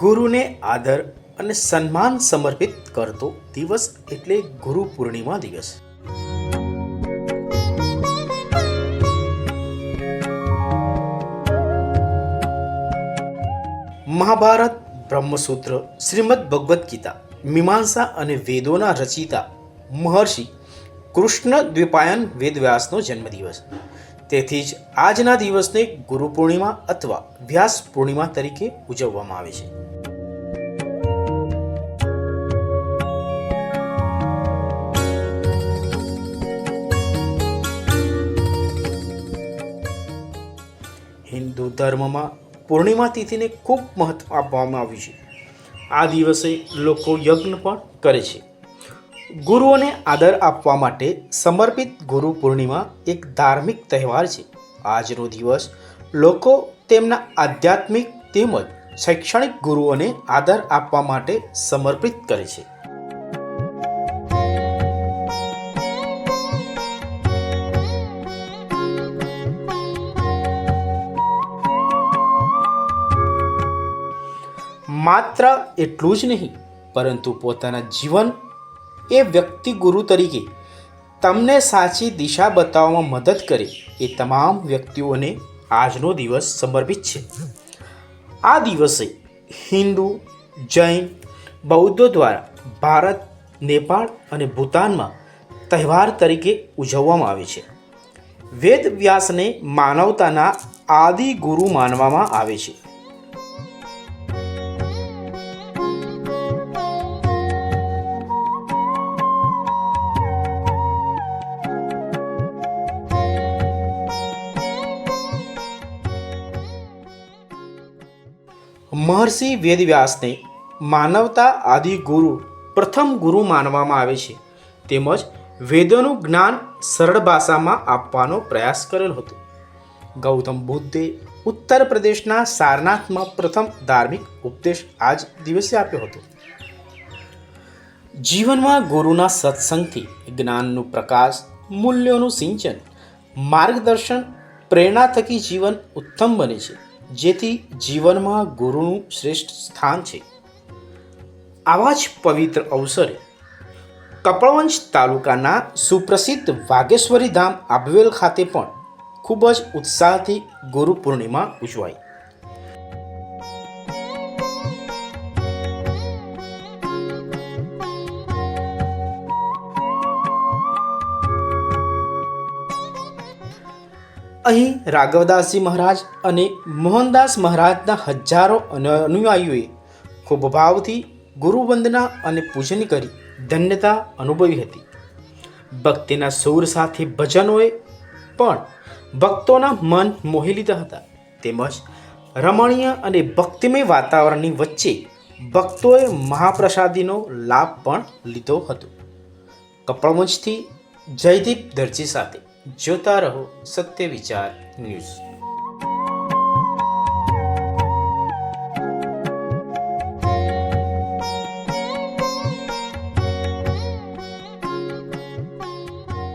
ગુરુને આદર અને સન્માન સમર્પિત કરતો દિવસ એટલે ગુરુ પૂર્ણિમા દિવસ. મહાભારત, બ્રહ્મસૂત્ર, શ્રીમદ ભગવદ્ ગીતા, મીમાંસા અને વેદોના રચિતા મહર્ષિ કૃષ્ણ દ્વિપાયન વેદવ્યાસનો જન્મદિવસ. તેથી જ આજના દિવસને ગુરુ પૂર્ણિમા અથવા વ્યાસ પૂર્ણિમા તરીકે ઉજવવામાં આવે છે. હિન્દુ ધર્મમાં પૂર્ણિમા તિથિને ખૂબ મહત્વ આપવામાં આવ્યું છે. આ દિવસે લોકો યજ્ઞ પણ કરે છે. ગુરુઓને આદર આપવા માટે સમર્પિત ગુરુ પૂર્ણિમા એક ધાર્મિક તહેવાર છે. આજનો દિવસ લોકો તેમના આધ્યાત્મિક તેમજ શૈક્ષણિક ગુરુઓને આદર આપવા માટે સમર્પિત કરે છે. માત્ર એટલું જ નહીં, પરંતુ પોતાના જીવન એ વ્યક્તિ ગુરુ તરીકે તમને સાચી દિશા બતાવવામાં મદદ કરે એ તમામ વ્યક્તિઓને આજનો દિવસ સમર્પિત છે. આ દિવસે હિન્દુ, જૈન, બૌદ્ધો દ્વારા ભારત, નેપાળ અને ભૂતાનમાં તહેવાર તરીકે ઉજવવામાં આવે છે. વેદ વ્યાસને માનવતાના આદિ ગુરુ માનવામાં આવે છે. મહર્ષિ વેદવ્યાસને માનવતા આદિ ગુરુ પ્રથમ ગુરુ માનવામાં આવે છે. તેમજ વેદોનું જ્ઞાન સરળ ભાષામાં આપવાનો પ્રયાસ કરેલો હતો. ગૌતમ બુદ્ધે ઉત્તર પ્રદેશના સારનાથમાં પ્રથમ ધાર્મિક ઉપદેશ આ જ દિવસે આપ્યો હતો. જીવનમાં ગુરુના સત્સંગથી જ્ઞાનનું પ્રકાશ, મૂલ્યોનું સિંચન, માર્ગદર્શન, પ્રેરણા થકી જીવન ઉત્તમ બને છે. જેથી જીવનમાં ગુરુનું શ્રેષ્ઠ સ્થાન છે. આવા જ પવિત્ર અવસરે કપડવંજ તાલુકાના સુપ્રસિદ્ધ વાઘેશ્વરી ધામ આબવેલ ખાતે પણ ખૂબ જ ઉત્સાહથી ગુરુ પૂર્ણિમા ઉજવાઈ. અહીં રાઘવદાસજી મહારાજ અને મોહનદાસ મહારાજના હજારો અનુયાયીઓએ ખૂબ ભાવથી ગુરુવંદના અને પૂજન કરી ધન્યતા અનુભવી હતી. ભક્તિના સૂર સાથે ભજનોએ પણ ભક્તોના મન મોહી લીધા હતા. તેમજ રમણીય અને ભક્તિમય વાતાવરણની વચ્ચે ભક્તોએ મહાપ્રસાદીનો લાભ પણ લીધો હતો. કપડવંજથી જયદીપ દરજી સાથે જોતા રહો સત્ય વિચાર ન્યૂઝ.